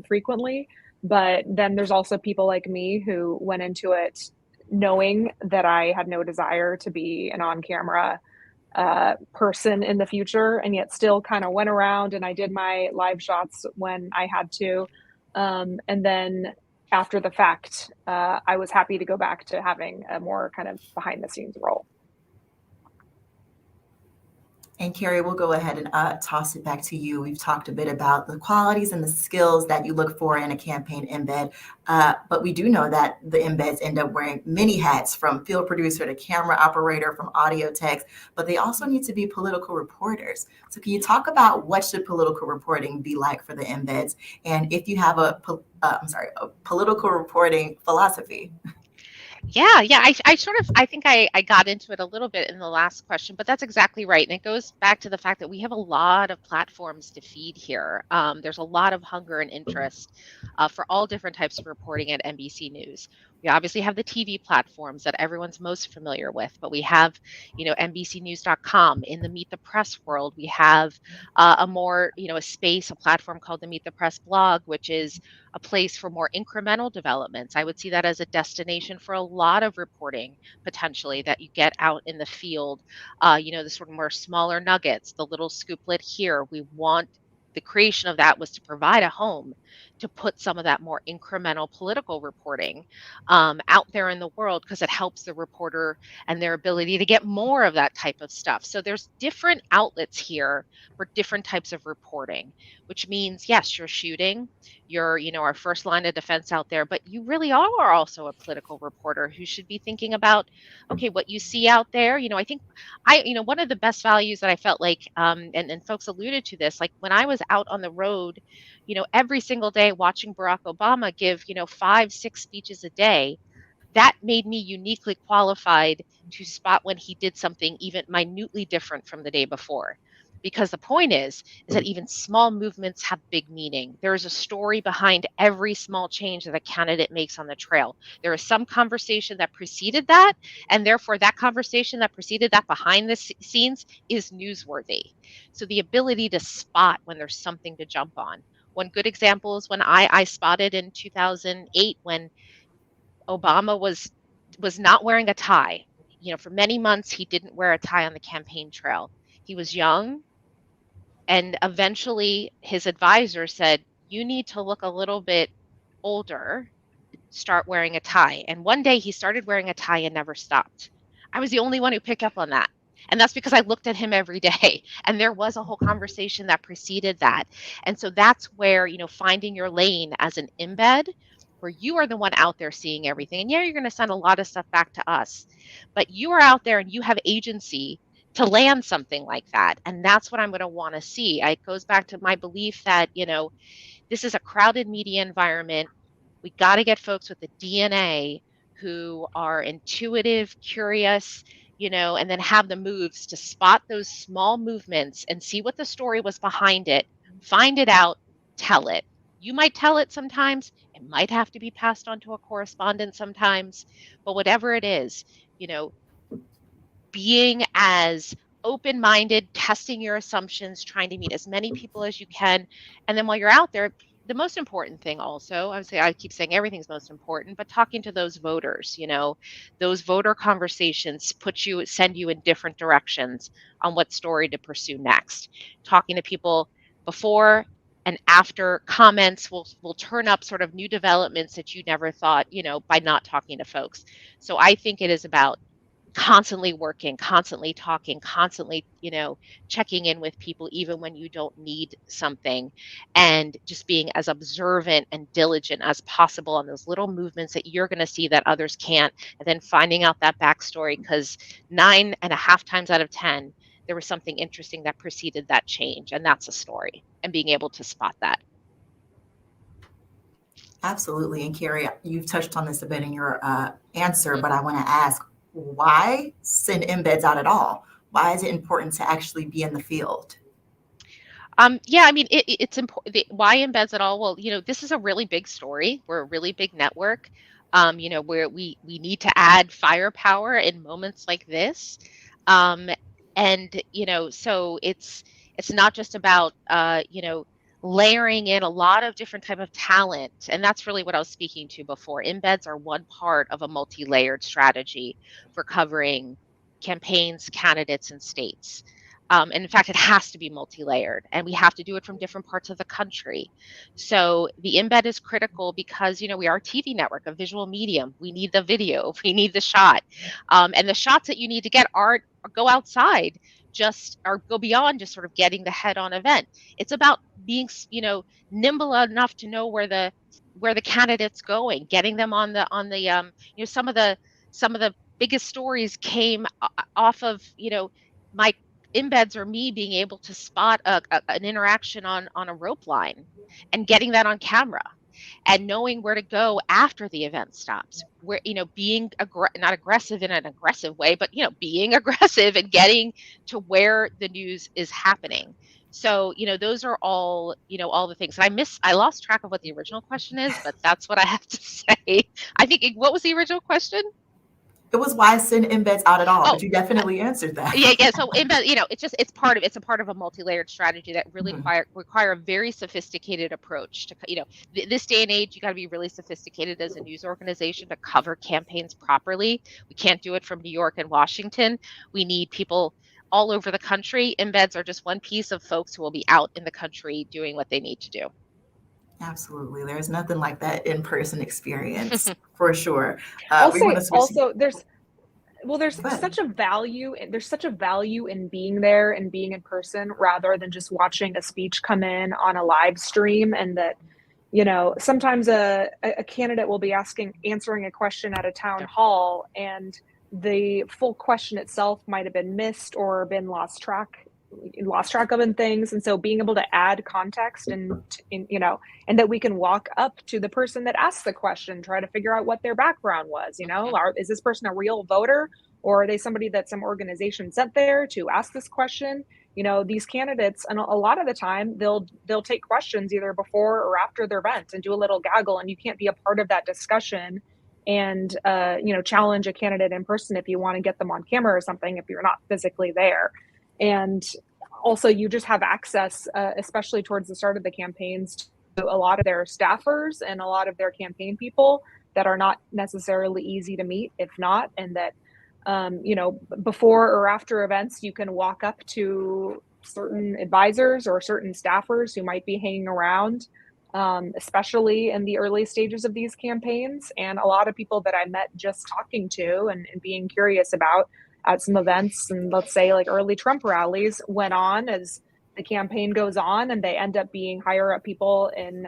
frequently. But then there's also people like me who went into it knowing that I had no desire to be an on-camera person in the future, and yet still kind of went around and I did my live shots when I had to. And then after the fact, I was happy to go back to having a more kind of behind the scenes role. And Carrie, we'll go ahead and toss it back to you. We've talked a bit about the qualities and the skills that you look for in a campaign embed, but we do know that the embeds end up wearing many hats, from field producer to camera operator, from audio techs, but they also need to be political reporters. So can you talk about what should political reporting be like for the embeds, and if you have a political reporting philosophy? Yeah, I think I got into it a little bit in the last question, but that's exactly right. And it goes back to the fact that we have a lot of platforms to feed here. There's a lot of hunger and interest for all different types of reporting at NBC News. We obviously have the TV platforms that everyone's most familiar with, but we have, NBCnews.com. In the Meet the Press world, we have a more, a platform called the Meet the Press blog, which is a place for more incremental developments. I would see that as a destination for a lot of reporting potentially that you get out in the field. The sort of more smaller nuggets, the little scooplet here. The creation of that was to provide a home to put some of that more incremental political reporting out there in the world, because it helps the reporter and their ability to get more of that type of stuff. So there's different outlets here for different types of reporting, which means, yes, you're shooting, you're, our first line of defense out there, but you really are also a political reporter who should be thinking about, okay, what you see out there. I think one of the best values that I felt like, and folks alluded to this, like when I was out on the road, every single day watching Barack Obama give, 5-6 speeches a day, that made me uniquely qualified to spot when he did something even minutely different from the day before. Because the point is that even small movements have big meaning. There is a story behind every small change that a candidate makes on the trail. There is some conversation that preceded that, and therefore that conversation that preceded that behind the scenes is newsworthy. So the ability to spot when there's something to jump on. One good example is when I spotted in 2008 when Obama was not wearing a tie. For many months he didn't wear a tie on the campaign trail. He was young, and eventually his advisor said, "You need to look a little bit older, start wearing a tie." And one day he started wearing a tie and never stopped. I was the only one who picked up on that. And that's because I looked at him every day. And there was a whole conversation that preceded that. And so that's where, finding your lane as an embed, where you are the one out there seeing everything. And yeah, you're going to send a lot of stuff back to us, but you are out there and you have agency to land something like that. And that's what I'm going to want to see. It goes back to my belief that, this is a crowded media environment. We got to get folks with the DNA who are intuitive, curious, and then have the moves to spot those small movements and see what the story was behind it, find it out, tell it. You might tell it sometimes. It might have to be passed on to a correspondent sometimes, but whatever it is, being as open-minded, testing your assumptions, trying to meet as many people as you can. And then while you're out there, the most important thing also, I keep saying everything's most important, but talking to those voters, those voter conversations send you in different directions on what story to pursue next. Talking to people before and after comments will turn up sort of new developments that you never thought, by not talking to folks. So I think it is about constantly working, constantly talking, constantly, checking in with people, even when you don't need something, and just being as observant and diligent as possible on those little movements that you're going to see that others can't, and then finding out that backstory, because 9.5 times out of 10, there was something interesting that preceded that change, and that's a story, and being able to spot that. Absolutely. And Carrie, you've touched on this a bit in your answer, but I want to ask, why send embeds out at all? Why is it important to actually be in the field? It's important. Why embeds at all? Well, this is a really big story. We're a really big network, where we need to add firepower in moments like this. So it's not just about, layering in a lot of different type of talent. And that's really what I was speaking to before. Embeds are one part of a multi-layered strategy for covering campaigns, candidates, and states. And in fact, it has to be multi-layered, and we have to do it from different parts of the country. So the embed is critical because, we are a TV network, a visual medium. We need the video, we need the shot. And the shots that you need to get go outside, or go beyond just sort of getting the head-on event. It's about being, nimble enough to know where the candidate's going, getting them on the some of the biggest stories came off of, my embeds or me being able to spot an interaction on a rope line and getting that on camera and knowing where to go after the event stops, where, being not aggressive in an aggressive way, but, being aggressive and getting to where the news is happening. So, those are all, all the things. And I lost track of what the original question is, but that's what I have to say. I think, what was the original question? It was why send embeds out at all, but you definitely answered that. Yeah. So embed, it's a part of a multi-layered strategy that really require a very sophisticated approach to, this day and age, you got to be really sophisticated as a news organization to cover campaigns properly. We can't do it from New York and Washington. We need people all over the country. Embeds are just one piece of folks who will be out in the country doing what they need to do. Absolutely. There's nothing like that in-person experience for sure. There's such a value in being there and being in person rather than just watching a speech come in on a live stream. And that, sometimes a candidate will be answering a question at a town hall, and the full question itself might have been missed or been lost track of in things. And so being able to add context and that we can walk up to the person that asked the question, try to figure out what their background was, is this person a real voter, or are they somebody that some organization sent there to ask this question? These candidates, and a lot of the time they'll take questions either before or after their event and do a little gaggle, and you can't be a part of that discussion and challenge a candidate in person if you want to get them on camera or something, if you're not physically there. And also, you just have access, especially towards the start of the campaigns, to a lot of their staffers and a lot of their campaign people that are not necessarily easy to meet, if not, and that, before or after events, you can walk up to certain advisors or certain staffers who might be hanging around, especially in the early stages of these campaigns. And a lot of people that I met just talking to and being curious about at some events, and let's say like early Trump rallies, went on as the campaign goes on, and they end up being higher up people in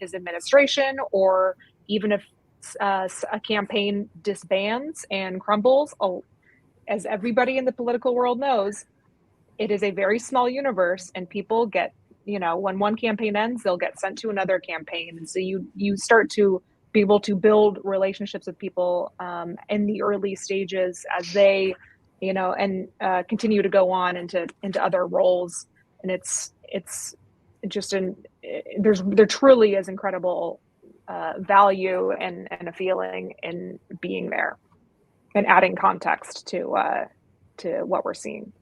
his administration, or even if a campaign disbands and crumbles, as everybody in the political world knows, it is a very small universe, and people get, when one campaign ends, they'll get sent to another campaign. And so you start to be able to build relationships with people in the early stages as they, and continue to go on into other roles. And it's just there truly is incredible value and a feeling in being there and adding context to what we're seeing.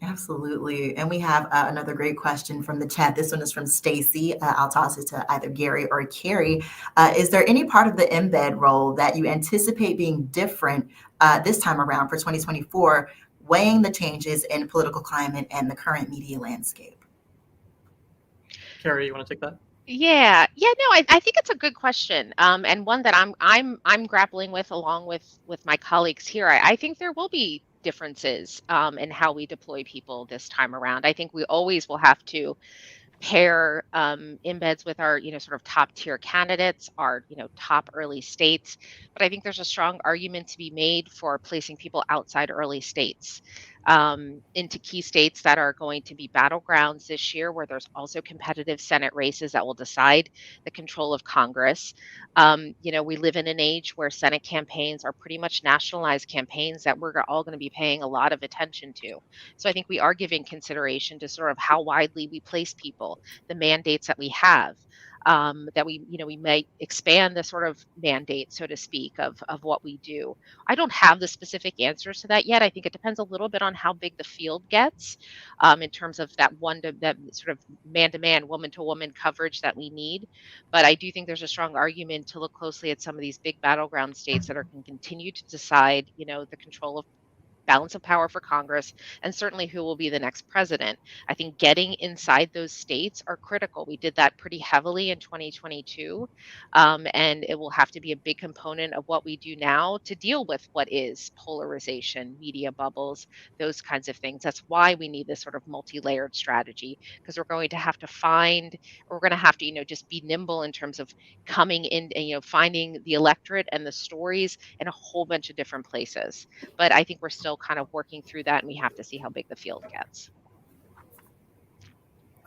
Absolutely. And we have another great question from the chat. This one is from Stacy. I'll toss it to either Gary or Carrie. Is there any part of the embed role that you anticipate being different this time around for 2024, weighing the changes in political climate and the current media landscape? Carrie, you want to take that? Yeah, no, I think it's a good question, and one that I'm grappling with along with my colleagues here. I think there will be differences in how we deploy people this time around. I think we always will have to pair embeds with our, sort of top tier candidates, our, top early states. But I think there's a strong argument to be made for placing people outside early states into key states that are going to be battlegrounds this year, where there's also competitive Senate races that will decide the control of Congress. We live in an age where Senate campaigns are pretty much nationalized campaigns that we're all going to be paying a lot of attention to. So I think we are giving consideration to sort of how widely we place people, the mandates that we have. That we might expand the sort of mandate, so to speak, of what we do. I don't have the specific answers to that yet. I think it depends a little bit on how big the field gets in terms of that sort of man-to-man, woman-to-woman coverage that we need. But I do think there's a strong argument to look closely at some of these big battleground states that are going to continue to decide, the control of balance of power for Congress, and certainly who will be the next president. I think getting inside those states are critical. We did that pretty heavily in 2022, and it will have to be a big component of what we do now to deal with what is polarization, media bubbles, those kinds of things. That's why we need this sort of multi-layered strategy, because we're going to have to we're going to have to, just be nimble in terms of coming in and, finding the electorate and the stories in a whole bunch of different places. But I think we're still kind of working through that, and we have to see how big the field gets.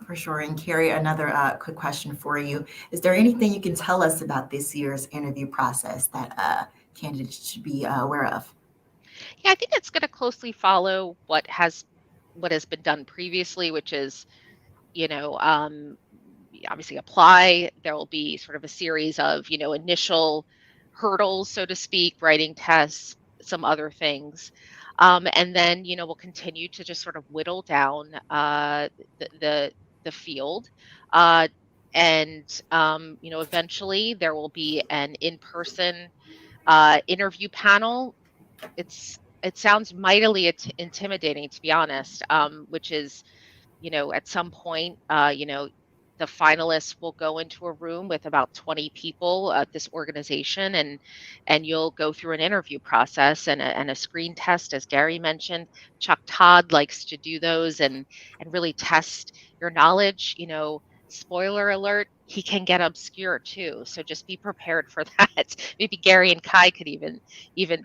For sure. And Carrie, another quick question for you. Is there anything you can tell us about this year's interview process that candidates should be aware of? Yeah, I think it's going to closely follow what has been done previously, which is, obviously apply. There will be sort of a series of, initial hurdles, so to speak, writing tests, some other things. And then, we'll continue to just sort of whittle down the field. And eventually there will be an in-person interview panel. It sounds mightily intimidating, to be honest, which is, at some point, the finalists will go into a room with about 20 people at this organization, and you'll go through an interview process and a screen test, as Gary mentioned. Chuck Todd likes to do those and really test your knowledge. Spoiler alert, he can get obscure too. So just be prepared for that. Maybe Gary and Kai could even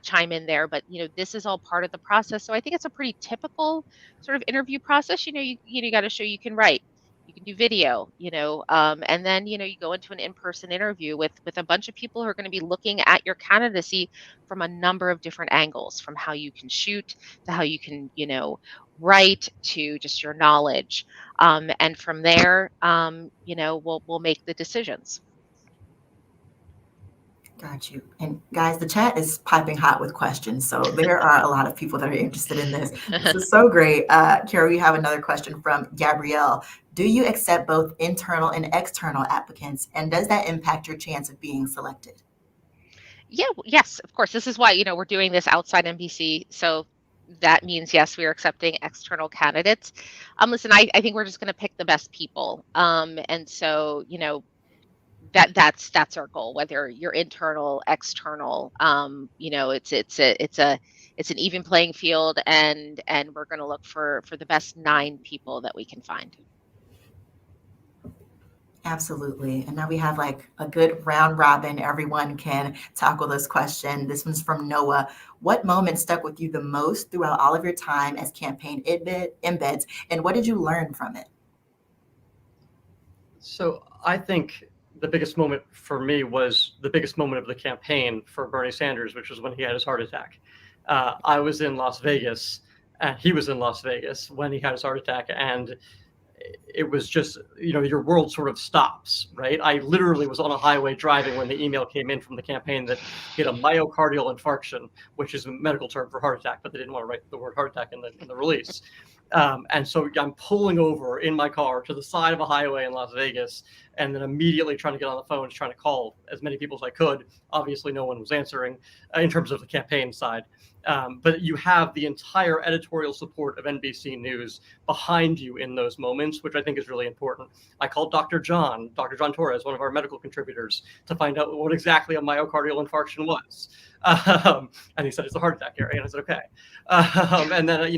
chime in there. But this is all part of the process. So I think it's a pretty typical sort of interview process. You got to show you can write, you can do video, and then you go into an in-person interview with a bunch of people who are going to be looking at your candidacy from a number of different angles, from how you can shoot to how you can write to just your knowledge, and from there we'll make the decisions. Got you. And guys, the chat is piping hot with questions. So there are a lot of people that are interested in this. This is so great. Carrie, we have another question from Gabrielle. Do you accept both internal and external applicants? And does that impact your chance of being selected? Yeah, yes, of course. This is why, we're doing this outside NBC. So that means, yes, we are accepting external candidates. Listen, I think we're just going to pick the best people. And so, that's our goal, whether you're internal, external, it's an even playing field, and we're going to look for the best 9 people that we can find. Absolutely. And now we have like a good round robin. Everyone can tackle this question. This one's from Noah. What moment stuck with you the most throughout all of your time as campaign embeds, and what did you learn from it? So I think the biggest moment for me was the biggest moment of the campaign for Bernie Sanders, which was when he had his heart attack. I was in Las Vegas, and he was in Las Vegas when he had his heart attack, and it was just, your world sort of stops, right? I literally was on a highway driving when the email came in from the campaign that he had a myocardial infarction, which is a medical term for heart attack, but they didn't want to write the word heart attack in the release. And so I'm pulling over in my car to the side of a highway in Las Vegas, and then immediately trying to get on the phone, trying to call as many people as I could. Obviously, no one was answering in terms of the campaign side. But you have the entire editorial support of NBC News behind you in those moments, which I think is really important. I called Dr. John Torres, one of our medical contributors, to find out what exactly a myocardial infarction was. And he said, it's a heart attack, Gary. And I said, okay. And then,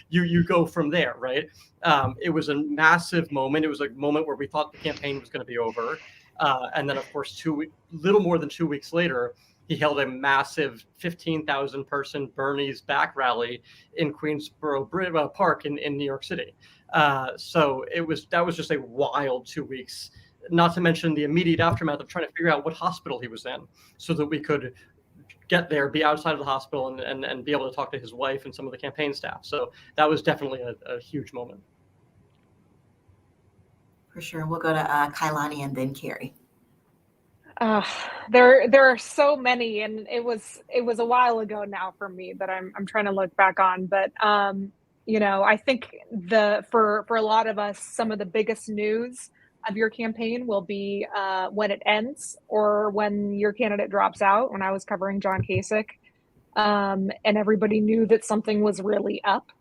you go from there, right? It was a massive moment. It was a moment where we thought the campaign was going to be over. And then, of course, little more than 2 weeks later, he held a massive 15,000 person Bernie's back rally in Queensboro Park in New York City. So that was just a wild 2 weeks, not to mention the immediate aftermath of trying to figure out what hospital he was in so that we could get there, be outside of the hospital, and be able to talk to his wife and some of the campaign staff. So that was definitely a huge moment. For sure. We'll go to Kailani and then Carrie. There are so many, and it was a while ago now for me that I'm trying to look back on. But I think for a lot of us, some of the biggest news of your campaign will be when it ends or when your candidate drops out. When I was covering John Kasich, and everybody knew that something was really up.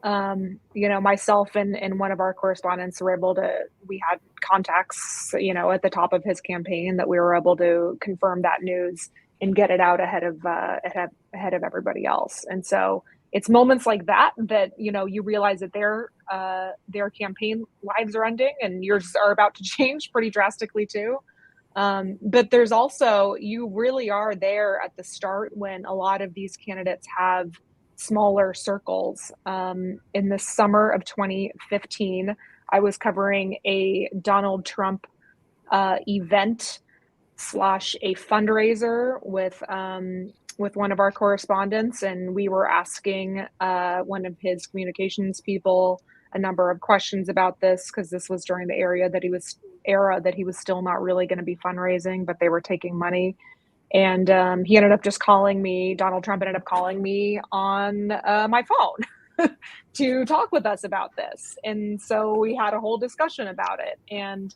Myself and one of our correspondents were able to, we had contacts, at the top of his campaign, that we were able to confirm that news and get it out ahead of everybody else. And so it's moments like that you realize that their campaign lives are ending, and yours are about to change pretty drastically too. But there's also, you really are there at the start when a lot of these candidates have smaller circles. In the summer of 2015, I was covering a Donald Trump event / a fundraiser with one of our correspondents, and we were asking one of his communications people a number of questions about this, because this was during the era that he was still not really going to be fundraising, but they were taking money. And he ended up just calling me. Donald Trump ended up calling me on my phone to talk with us about this. And so we had a whole discussion about it. And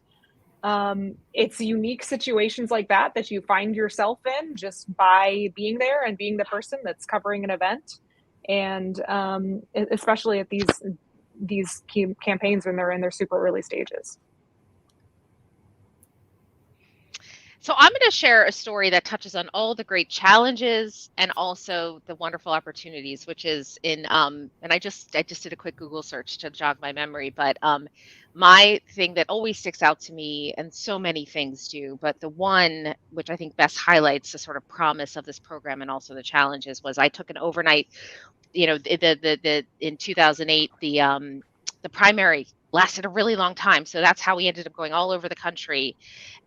it's unique situations like that you find yourself in just by being there and being the person that's covering an event. And especially at these campaigns when they're in their super early stages. So I'm going to share a story that touches on all the great challenges and also the wonderful opportunities, which is in and I just did a quick Google search to jog my memory, but my thing that always sticks out to me, and so many things do, but the one which I think best highlights the sort of promise of this program and also the challenges, was I took an overnight, in 2008, the primary lasted a really long time. So that's how we ended up going all over the country.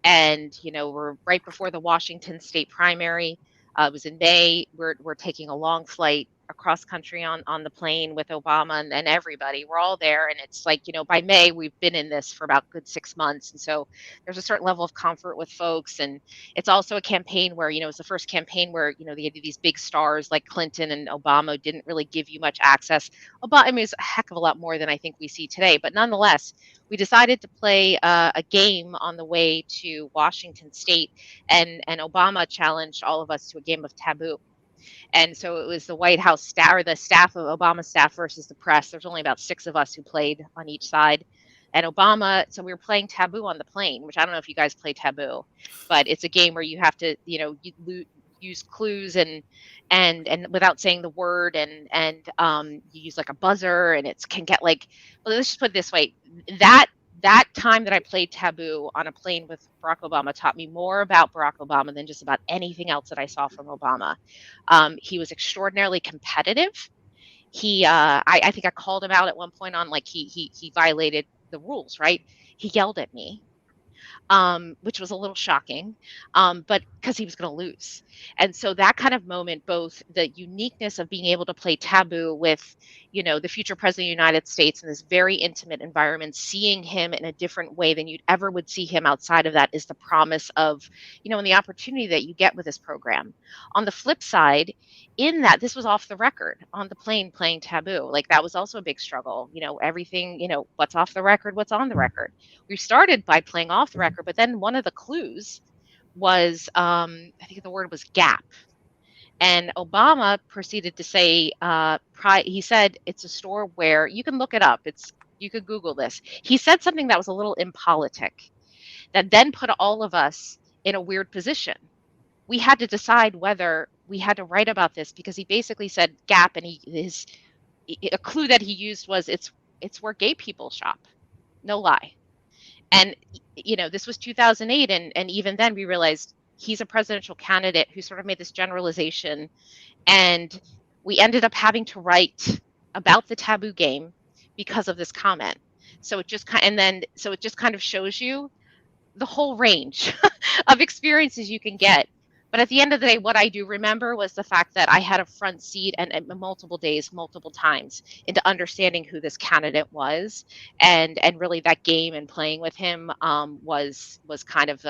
And, we're right before the Washington state primary. It was in May. We're taking a long flight across country on the plane with Obama and everybody. We're all there. And it's like, by May, we've been in this for about a good 6 months. And so there's a certain level of comfort with folks. And it's also a campaign where, it's the first campaign where, they had these big stars like Clinton and Obama didn't really give you much access. Obama is a heck of a lot more than I think we see today. But nonetheless, we decided to play a game on the way to Washington State, and Obama challenged all of us to a game of taboo. And so it was the White House staff, or the staff of Obama staff, versus the press. There's only about 6 of us who played on each side. And Obama, so we were playing taboo on the plane, which I don't know if you guys play taboo, but it's a game where you have to, you use clues and without saying the word, and you use like a buzzer, and it can get like, well, let's just put it this way. That time that I played taboo on a plane with Barack Obama taught me more about Barack Obama than just about anything else that I saw from Obama. He was extraordinarily competitive. I think I called him out at one point on, like, he violated the rules, right? He yelled at me, which was a little shocking, but because he was going to lose. And so that kind of moment, both the uniqueness of being able to play taboo with, the future president of the United States in this very intimate environment, seeing him in a different way than you'd ever would see him outside of that, is the promise of, and the opportunity that you get with this program. On the flip side, in that, this was off the record on the plane playing taboo. Like, that was also a big struggle. Everything, what's off the record, what's on the record. We started by playing off the record, but then one of the clues was, I think the word was gap. And Obama proceeded to say, he said, it's a store where, you can look it up. You could Google this. He said something that was a little impolitic, that then put all of us in a weird position. We had to decide whether we had to write about this, because he basically said gap, and a clue that he used was, it's where gay people shop. No lie. And, this was 2008. And even then we realized he's a presidential candidate who sort of made this generalization. And we ended up having to write about the taboo game because of this comment. So it just kind of shows you the whole range of experiences you can get. But at the end of the day, what I do remember was the fact that I had a front seat and multiple days, multiple times, into understanding who this candidate was, and really that game and playing with him was kind of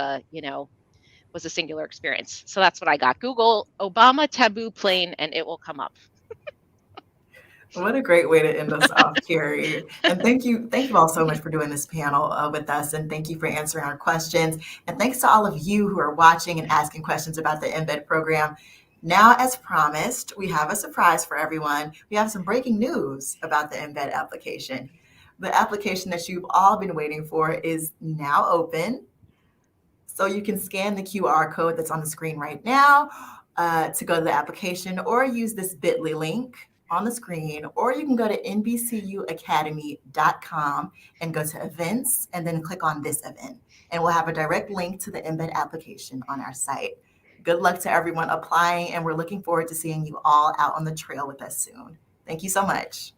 was a singular experience. So that's what I got. Google Obama taboo plane and it will come up. What a great way to end us off, Carrie. And thank you all so much for doing this panel with us, and thank you for answering our questions. And thanks to all of you who are watching and asking questions about the Embed program. Now, as promised, we have a surprise for everyone. We have some breaking news about the Embed application. The application that you've all been waiting for is now open. So you can scan the QR code that's on the screen right now to go to the application, or use this bit.ly link on the screen, or you can go to NBCUacademy.com and go to events and then click on this event. And we'll have a direct link to the Embed application on our site. Good luck to everyone applying, and we're looking forward to seeing you all out on the trail with us soon. Thank you so much.